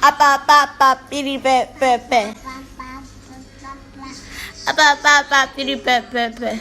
Apa apa apa piri pe pe pe. Apa apa apa piri pe pe pe.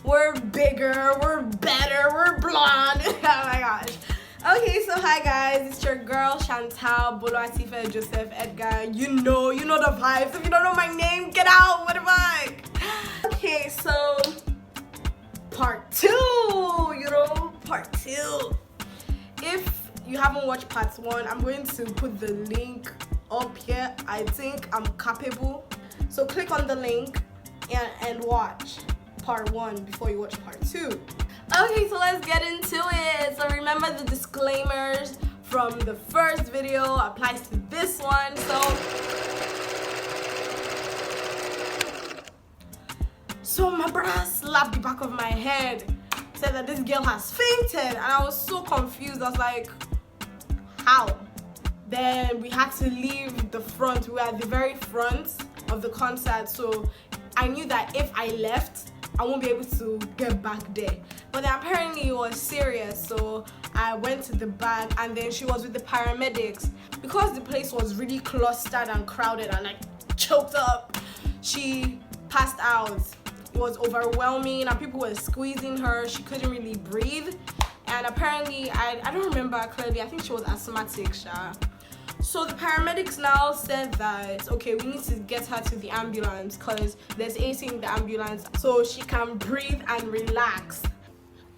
We're bigger, we're better, we're blonde. Oh my gosh. Okay, so hi guys, it's your girl Chantal Boluatife Joseph Edgar. You know the vibes. If you don't know my name, get out. What am I? Okay, so part 2, part 2. If you haven't watched part 1, I'm going to put the link up here. I think I'm capable. So click on the link and watch part 1 before you watch part 2. Okay, so let's get into it. So remember the disclaimers from the first video applies to this one. So my brother slapped the back of my head, said that this girl has fainted, and I was so confused. I was like, how? Then we had to leave the front. We were at the very front of the concert, so I knew that if I left, I won't be able to get back there. But then apparently it was serious, so I went to the back, and then she was with the paramedics. Because the place was really clustered and crowded and like choked up, she passed out. It was overwhelming and people were squeezing her. She couldn't really breathe, and apparently I don't remember clearly, I think she was asthmatic. So the paramedics now said that, okay, we need to get her to the ambulance because there's AC in the ambulance so she can breathe and relax.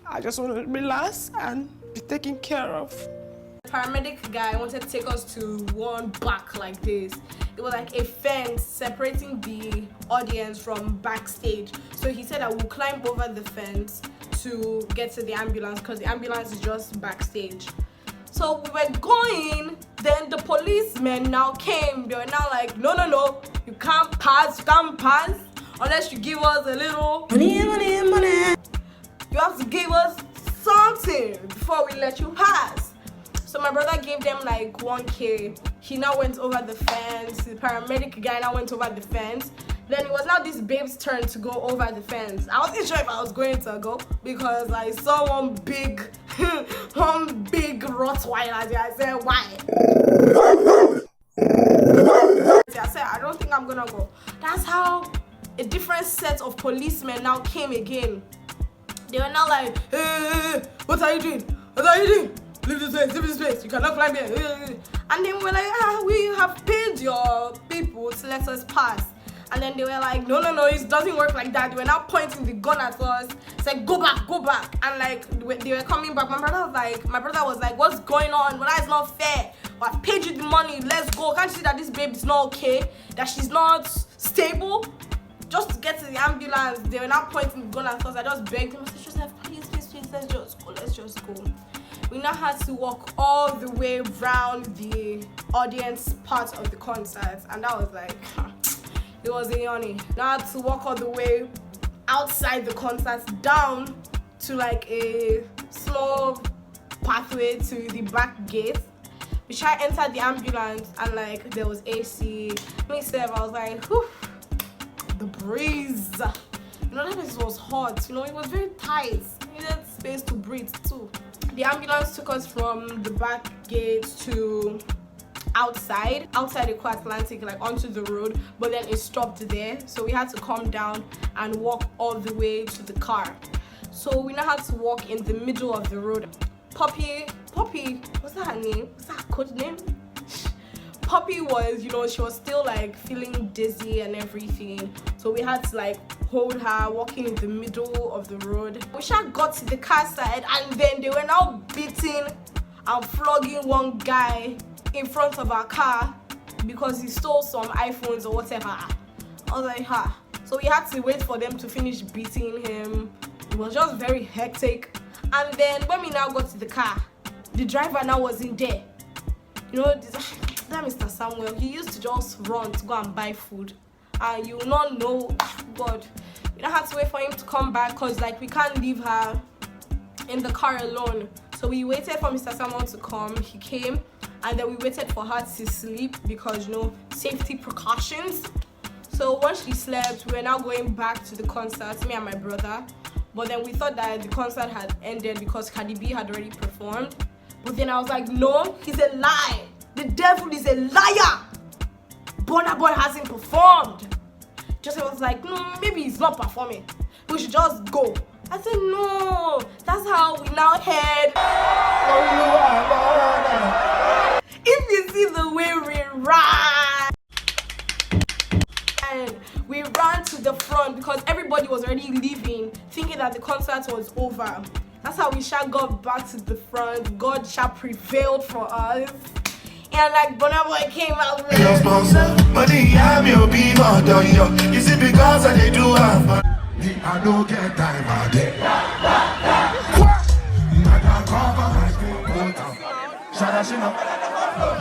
I just want to relax and be taken care of. The paramedic guy wanted to take us to one back like this. It was like a fence separating the audience from backstage. So he said that we'll climb over the fence to get to the ambulance because the ambulance is just backstage. So we were going, then the policemen now came. They were now like, no, you can't pass unless you give us a little money. You have to give us something before we let you pass. So my brother gave them like 1K. He now went over the fence. The paramedic guy now went over the fence. Then it was now this babe's turn to go over the fence. I wasn't sure if I was going to go because I saw one big Rottweiler there. I said, why? I said, I don't think I'm gonna go. That's how a different set of policemen now came again. They were now like, hey, what are you doing? What are you doing? Leave this place. You cannot climb here. And then we're like, we have paid your people to let us pass. And then they were like, no, it doesn't work like that. They were now pointing the gun at us. Said, go back. And like, they were coming back. My brother was like, what's going on? Well, that's not fair. I paid you the money. Let's go. Can't you see that this babe is not okay? That she's not stable? Just to get to the ambulance, they were now pointing the gun at us. I just begged him. I said, Joseph, please, let's just go. We now had to walk all the way around the audience part of the concert. And that was like, it was a yawning. Now I had to walk all the way outside the concert down to like a small pathway to the back gate. We tried to enter the ambulance and like there was AC. Myself, I was like, whew, the breeze. That place was hot. It was very tight. We needed space to breathe too. The ambulance took us from the back gate to outside Eco Atlantic, like onto the road, but then it stopped there, so we had to come down and walk all the way to the car. So we now had to walk in the middle of the road. Poppy, what's that her name? What's that code name? Poppy was, she was still like feeling dizzy and everything, so we had to like hold her, walking in the middle of the road. We got to the car side, and then they were now beating and flogging one guy in front of our car because he stole some iPhones or whatever. I was like, So we had to wait for them to finish beating him. It was just very hectic. And then when we now got to the car, the driver now wasn't there. You know, that Mr. Samuel, he used to just run to go and buy food. And you will not know, God, you don't have to wait for him to come back because like we can't leave her in the car alone. So we waited for Mr. Samuel to come. He came, and then we waited for her to sleep because, you know, safety precautions. So once she slept, we were now going back to the concert, me and my brother. But then we thought that the concert had ended because Cardi B had already performed. But then I was like, no, he's a lie. The devil is a liar. Burna Boy hasn't performed. Joseph was like, no, maybe he's not performing. We should just go. I said, no, that's how we now head. If you see the way we ran, and we ran to the front because everybody was already leaving, thinking that the concert was over. That's how we shall got back to the front. God shall prevailed for us. And like Burna Boy came out with money, I'm your beaver, yo. Is it because I do have money? I don't get time out there.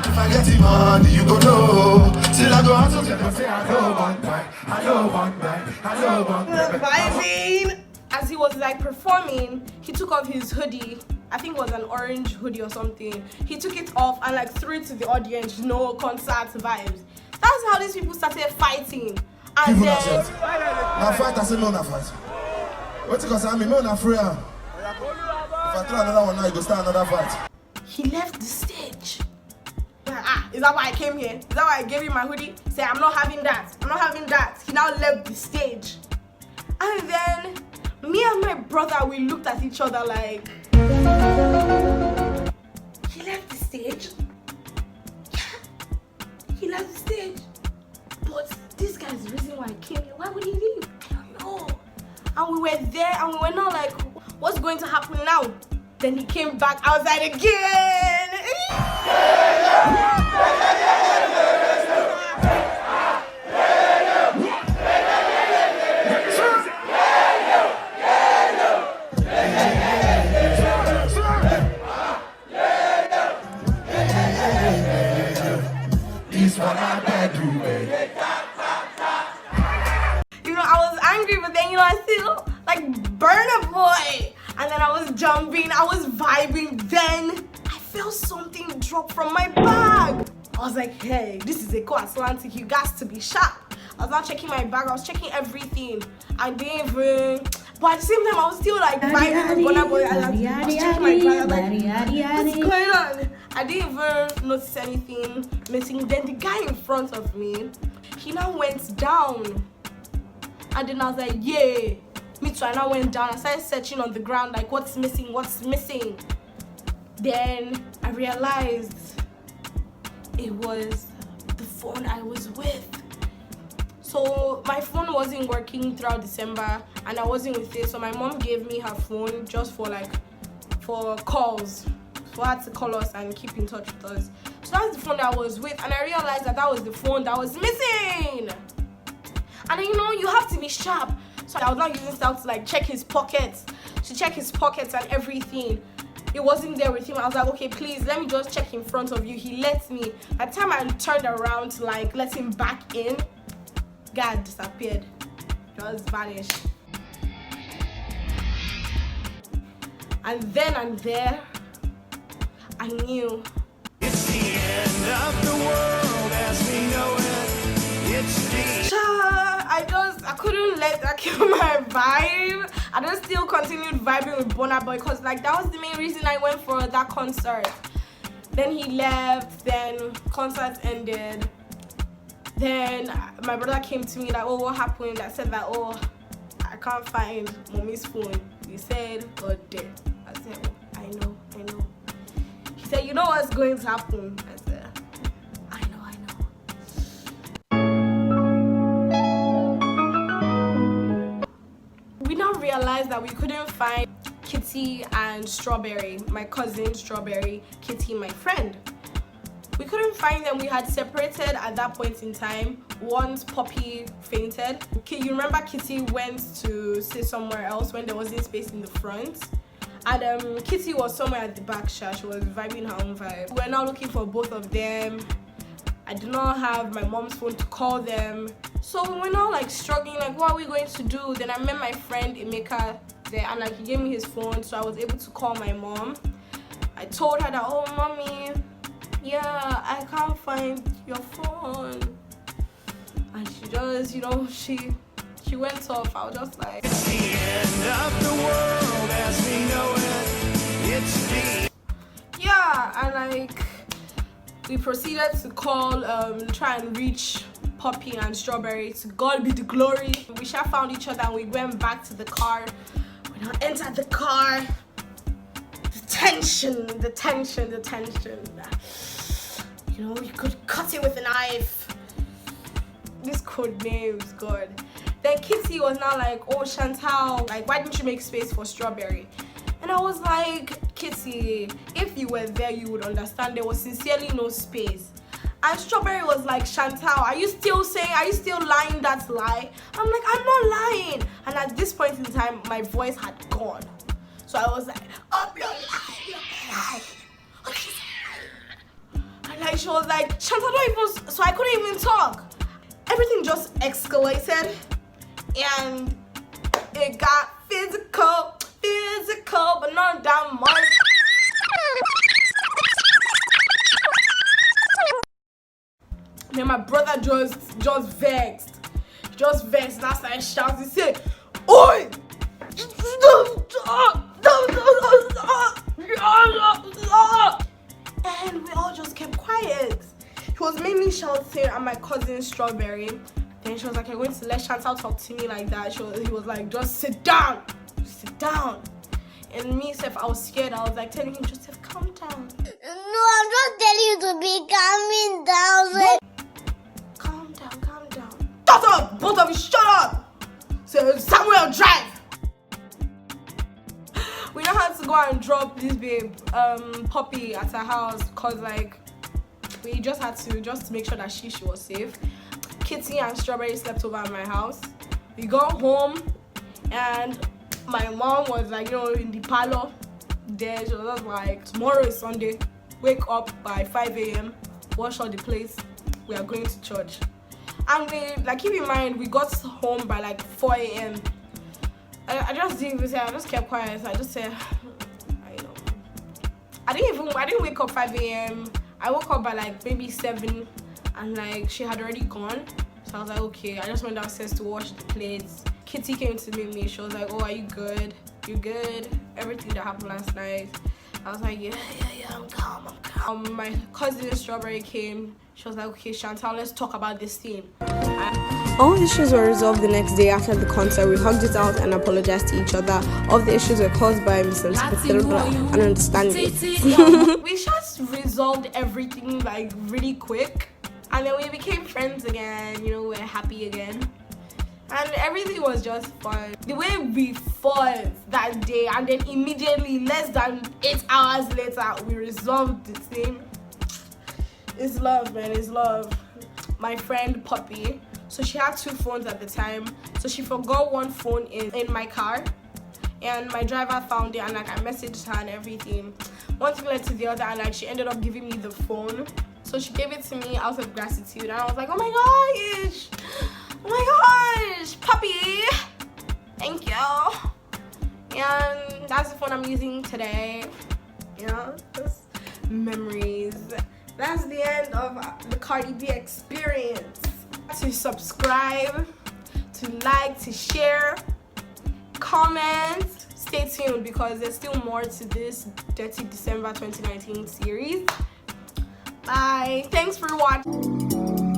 If I get the money, you go know. Till I go out to them and say, I don't want that. I don't want that. I don't want that. Vibing. As he was like performing, he took off his hoodie. I think it was an orange hoodie or something. He took it off and like threw it to the audience. No concert vibes. That's how these people started fighting. And people then now fight, I say no, not fight. What's it cause I mean, no, not free. If I try another one now, you go start another fight. He left the stage. Is that why I came here? Is that why I gave him my hoodie? Say, I'm not having that. I'm not having that. He now left the stage. And then me and my brother, we looked at each other like, he left the stage? Yeah, he left the stage. But this guy's the reason why I came here. Why would he leave? I don't know. And we were there and we were now like, what's going to happen now? Then he came back outside again. You know, I was angry, but then, you know, I still like Burna Boy. And then I was jumping, I was vibing. Then I felt something drop from my bag. I was like, hey, this is a Atlantic, you got to be sharp. I was not checking my bag, I was checking everything. I didn't even, but at the same time, I was still like vibing with Burna Boy. I was checking my bag, I was like, what's going on? I didn't even notice anything missing. Then the guy in front of me, he now went down. And then I was like, yeah. Me too, I now went down. I started searching on the ground, like, what's missing, what's missing? Then I realized it was the phone I was with. So my phone wasn't working throughout December and I wasn't with it. So my mom gave me her phone just for calls. For her to call us and keep in touch with us. So that's the phone that I was with, and I realized that was the phone that was missing. And then, you know, you have to be sharp. So I was not using stuff to like check his pockets, and everything. It wasn't there with him. I was like, okay, please let me just check in front of you. He let me. By the time I turned around to like let him back in, God disappeared. Just vanished. And then and there, I knew. It's the end of the world as we know it. It's the I couldn't let that kill my vibe. I just still continued vibing with Burna Boy because like that was the main reason I went for that concert. Then he left, then concert ended. Then my brother came to me like, oh, what happened? I said that, oh, I can't find mommy's phone. He said, God dead. I said, oh, I know. He said, you know what's going to happen? I said, I know. We now realized that we couldn't find Kitty and Strawberry, my cousin Strawberry, Kitty, my friend. We couldn't find them. We had separated at that point in time. Once Poppy fainted. You remember Kitty went to sit somewhere else when there wasn't space in the front? And Kitty was somewhere at the back. She was vibing her own vibe. We're now looking for both of them. I did not have my mom's phone to call them, so we were now like struggling, like what are we going to do? Then I met my friend Emeka there, and like he gave me his phone, so I was able to call my mom. I told her that, oh mommy, yeah, I can't find your phone, and she just, you know, she went off. I was just like, it's the end of the world as we know it. It's the yeah, and like we proceeded to call, try and reach Poppy and Strawberry. To God be the glory. We sure found each other and we went back to the car. When I entered the car, the tension. You know, you could cut it with a knife. This code names, God. Then Kitty was now like, oh Chantal, like why didn't you make space for Strawberry? And I was like, Kitty, if you were there, you would understand there was sincerely no space. And Strawberry was like, Chantal, are you still lying that lie? I'm like, I'm not lying. And at this point in time, my voice had gone. So I was like, I'm not lying. And like, she was like, Chantal, don't even, so I couldn't even talk. Everything just escalated and it got physical, but not that much. Then my brother just vexed. And I started shouting, say, oi! And we all just kept quiet. He was mainly shouting at my cousin Strawberry. Then she was like, you're going to let Chantal talk to me like that. He was like, just sit down. And me, Seth, I was scared. I was like telling him, Joseph, calm down. No, I'm just telling you to be calming down. No. Calm down. Shut up! Both of you, shut up! So, Samuel, drive! We now had to go and drop this babe, Poppy, at her house, cause like we just had to make sure that she was safe. Kitty and Strawberry slept over at my house. We got home and my mom was like, you know, in the parlor there. She was like, tomorrow is Sunday. Wake up by 5 a.m. Wash all the plates. We are going to church. And we, like, keep in mind, we got home by like 4 a.m. I just didn't even say, I just kept quiet. So I just said, I didn't wake up 5 a.m. I woke up by like maybe 7 and like she had already gone. So I was like, okay, I just went downstairs to wash the plates. Kitty came to meet me. She was like, oh, are you good? You good? Everything that happened last night. I was like, yeah, I'm calm. My cousin Strawberry came. She was like, okay, Chantal, let's talk about this thing. All issues were resolved the next day after the concert. We hugged it out and apologized to each other. All the issues were caused by misunderstanding and understanding. We just resolved everything like really quick. And then we became friends again, you know, we're happy again. And everything was just fun. The way we fought that day and then immediately, less than 8 hours later, we resolved the thing. It's love, man, it's love. My friend Poppy, so she had 2 phones at the time. So she forgot one phone in my car. And my driver found it and like I messaged her and everything. One thing led to the other and like she ended up giving me the phone. So she gave it to me out of gratitude. And I was like, oh my gosh, Poppy, thank you. And that's the phone I'm using today. You know, just memories. That's the end of the Cardi B experience. To subscribe, to like, to share, comment. Stay tuned because there's still more to this Dirty December 2019 series. Bye. Thanks for watching.